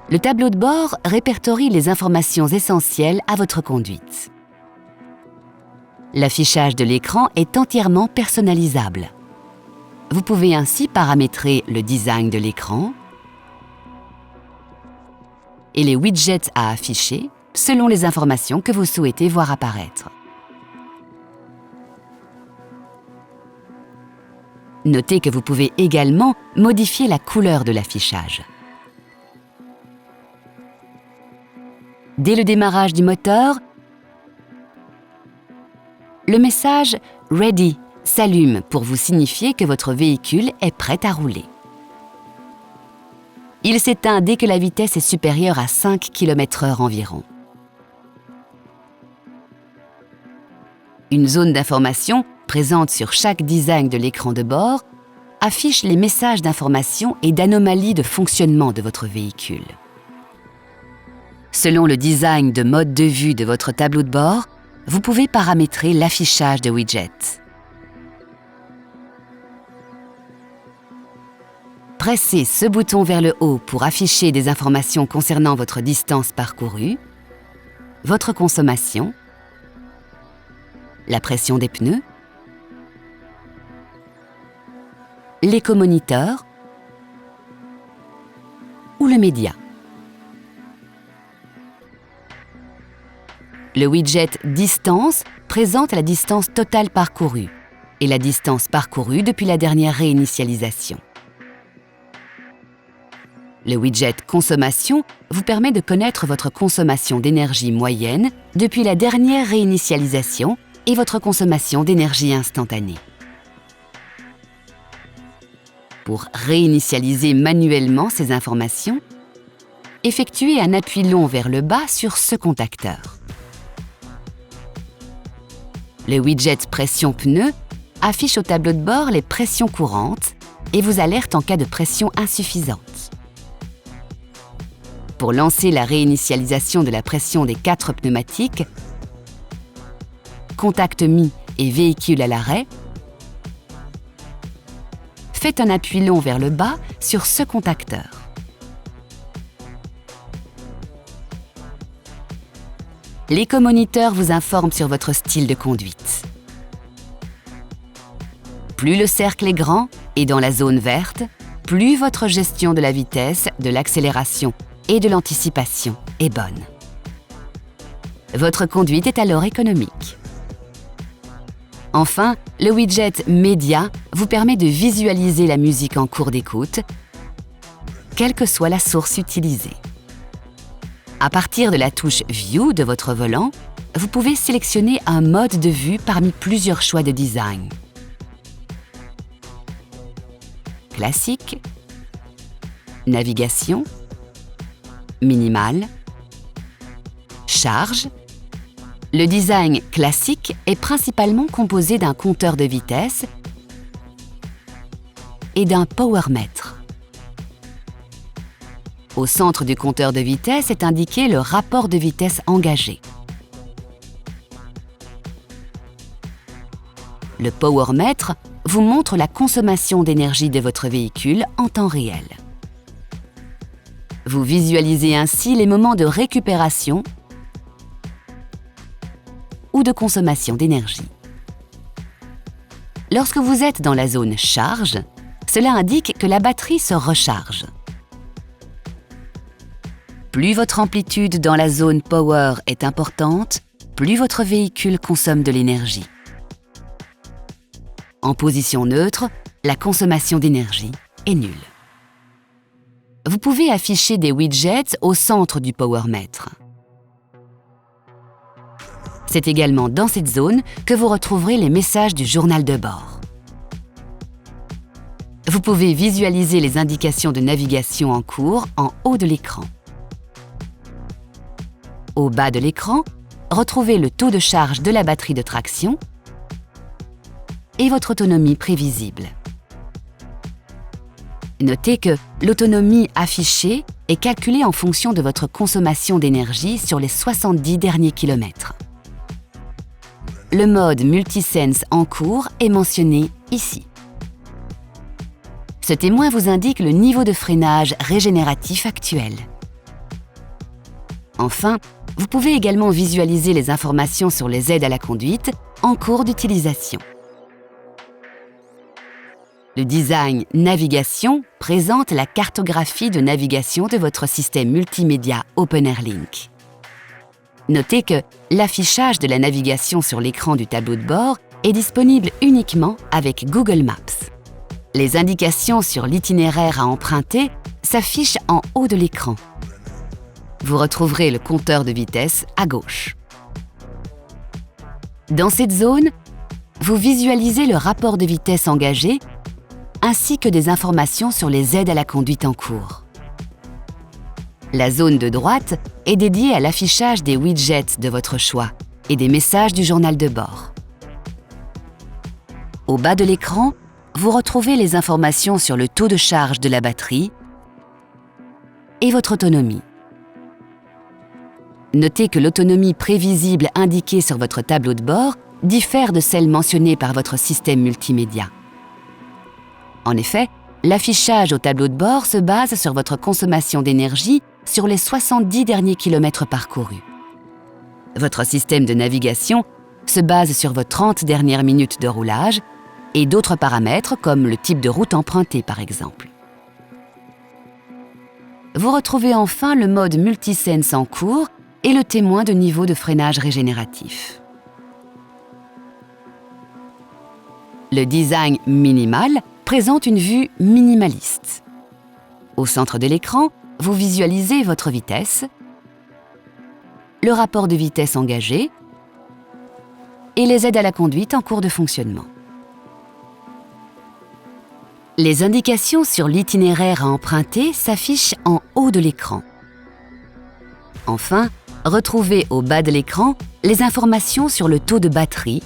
Le tableau de bord répertorie les informations essentielles à votre conduite. L'affichage de l'écran est entièrement personnalisable. Vous pouvez ainsi paramétrer le design de l'écran et les widgets à afficher selon les informations que vous souhaitez voir apparaître. Notez que vous pouvez également modifier la couleur de l'affichage. Dès le démarrage du moteur, le message « Ready » s'allume pour vous signifier que votre véhicule est prêt à rouler. Il s'éteint dès que la vitesse est supérieure à 5 km/h environ. Une zone d'information présente sur chaque design de l'écran de bord affiche les messages d'information et d'anomalies de fonctionnement de votre véhicule. Selon le design de mode de vue de votre tableau de bord, vous pouvez paramétrer l'affichage de widgets. Pressez ce bouton vers le haut pour afficher des informations concernant votre distance parcourue, votre consommation, la pression des pneus, l'éco-moniteur ou le média. Le widget « Distance » présente la distance totale parcourue et la distance parcourue depuis la dernière réinitialisation. Le widget « Consommation » vous permet de connaître votre consommation d'énergie moyenne depuis la dernière réinitialisation et votre consommation d'énergie instantanée. Pour réinitialiser manuellement ces informations, effectuez un appui long vers le bas sur ce contacteur. Le widget « Pression pneus » affiche au tableau de bord les pressions courantes et vous alerte en cas de pression insuffisante. Pour lancer la réinitialisation de la pression des 4 pneumatiques, contact mis et véhicule à l'arrêt, faites un appui long vers le bas sur ce contacteur. L'éco-moniteur vous informe sur votre style de conduite. Plus le cercle est grand et dans la zone verte, plus votre gestion de la vitesse, de l'accélération et de l'anticipation est bonne. Votre conduite est alors économique. Enfin, le widget « Média » vous permet de visualiser la musique en cours d'écoute, quelle que soit la source utilisée. À partir de la touche « View » de votre volant, vous pouvez sélectionner un mode de vue parmi plusieurs choix de design. Classique, navigation, minimal, charge. Le design classique est principalement composé d'un compteur de vitesse et d'un powermètre. Au centre du compteur de vitesse est indiqué le rapport de vitesse engagé. Le powermètre vous montre la consommation d'énergie de votre véhicule en temps réel. Vous visualisez ainsi les moments de récupération ou de consommation d'énergie. Lorsque vous êtes dans la zone charge, cela indique que la batterie se recharge. Plus votre amplitude dans la zone Power est importante, plus votre véhicule consomme de l'énergie. En position neutre, la consommation d'énergie est nulle. Vous pouvez afficher des widgets au centre du powermètre. C'est également dans cette zone que vous retrouverez les messages du journal de bord. Vous pouvez visualiser les indications de navigation en cours en haut de l'écran. Au bas de l'écran, retrouvez le taux de charge de la batterie de traction et votre autonomie prévisible. Notez que l'autonomie affichée est calculée en fonction de votre consommation d'énergie sur les 70 derniers kilomètres. le mode Multisense en cours est mentionné ici. Ce témoin vous indique le niveau de freinage régénératif actuel. Enfin, vous pouvez également visualiser les informations sur les aides à la conduite en cours d'utilisation. Le design Navigation présente la cartographie de navigation de votre système multimédia OpenAirLink. Notez que l'affichage de la navigation sur l'écran du tableau de bord est disponible uniquement avec Google Maps. Les indications sur l'itinéraire à emprunter s'affichent en haut de l'écran. Vous retrouverez le compteur de vitesse à gauche. Dans cette zone, vous visualisez le rapport de vitesse engagé ainsi que des informations sur les aides à la conduite en cours. La zone de droite est dédiée à l'affichage des widgets de votre choix et des messages du journal de bord. Au bas de l'écran, vous retrouvez les informations sur le taux de charge de la batterie et votre autonomie. Notez que l'autonomie prévisible indiquée sur votre tableau de bord diffère de celle mentionnée par votre système multimédia. En effet, l'affichage au tableau de bord se base sur votre consommation d'énergie sur les 70 derniers kilomètres parcourus. Votre système de navigation se base sur vos 30 dernières minutes de roulage et d'autres paramètres comme le type de route empruntée par exemple. Vous retrouvez enfin le mode Multisense en cours et le témoin de niveau de freinage régénératif. Le design minimal présente une vue minimaliste. Au centre de l'écran, vous visualisez votre vitesse, le rapport de vitesse engagé et les aides à la conduite en cours de fonctionnement. Les indications sur l'itinéraire à emprunter s'affichent en haut de l'écran. Enfin, retrouvez au bas de l'écran les informations sur le taux de batterie,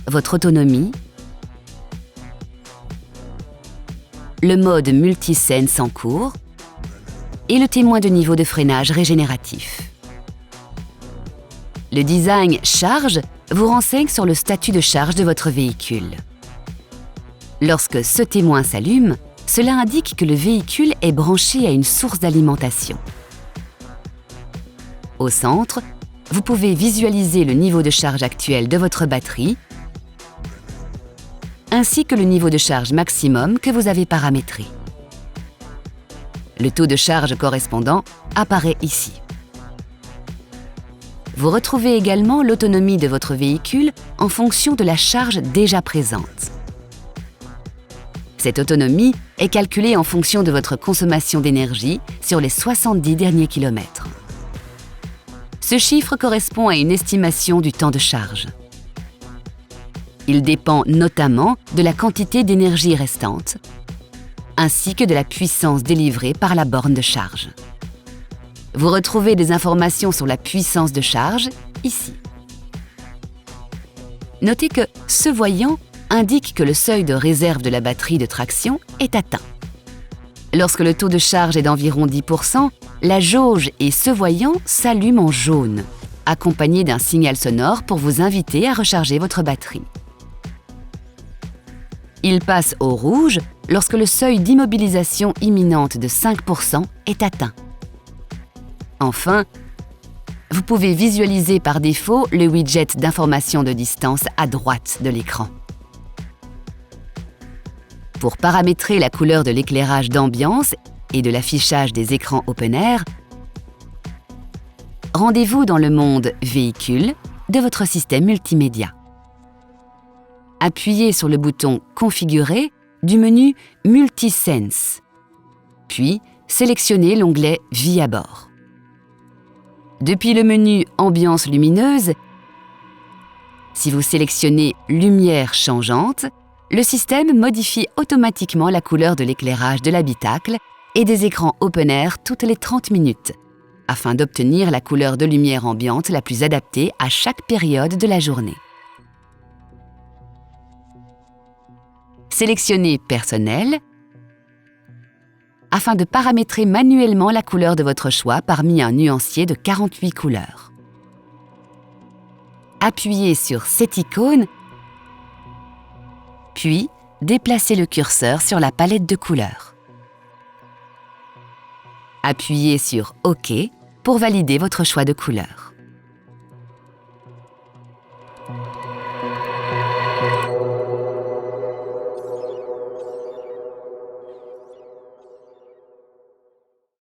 votre autonomie, le mode Multisense en cours et le témoin de niveau de freinage régénératif. Le design Charge vous renseigne sur le statut de charge de votre véhicule. Lorsque ce témoin s'allume, cela indique que le véhicule est branché à une source d'alimentation. Au centre, vous pouvez visualiser le niveau de charge actuel de votre batterie ainsi que le niveau de charge maximum que vous avez paramétré. Le taux de charge correspondant apparaît ici. Vous retrouvez également l'autonomie de votre véhicule en fonction de la charge déjà présente. Cette autonomie est calculée en fonction de votre consommation d'énergie sur les 70 derniers kilomètres. Ce chiffre correspond à une estimation du temps de charge. Il dépend notamment de la quantité d'énergie restante, ainsi que de la puissance délivrée par la borne de charge. Vous retrouvez des informations sur la puissance de charge ici. Notez que ce voyant indique que le seuil de réserve de la batterie de traction est atteint. Lorsque le taux de charge est d'environ 10%, la jauge et ce voyant s'allument en jaune, accompagné d'un signal sonore pour vous inviter à recharger votre batterie. Il passe au rouge lorsque le seuil d'immobilisation imminente de 5% est atteint. Enfin, vous pouvez visualiser par défaut le widget d'information de distance à droite de l'écran. Pour paramétrer la couleur de l'éclairage d'ambiance et de l'affichage des écrans open air, rendez-vous dans le monde Véhicule de votre système multimédia. Appuyez sur le bouton Configurer du menu Multisense, puis sélectionnez l'onglet Vie à bord. Depuis le menu Ambiance lumineuse, si vous sélectionnez Lumière changeante, le système modifie automatiquement la couleur de l'éclairage de l'habitacle et des écrans open air toutes les 30 minutes, afin d'obtenir la couleur de lumière ambiante la plus adaptée à chaque période de la journée. Sélectionnez Personnel afin de paramétrer manuellement la couleur de votre choix parmi un nuancier de 48 couleurs. appuyez sur cette icône, puis déplacez le curseur sur la palette de couleurs. Appuyez sur OK pour valider votre choix de couleur.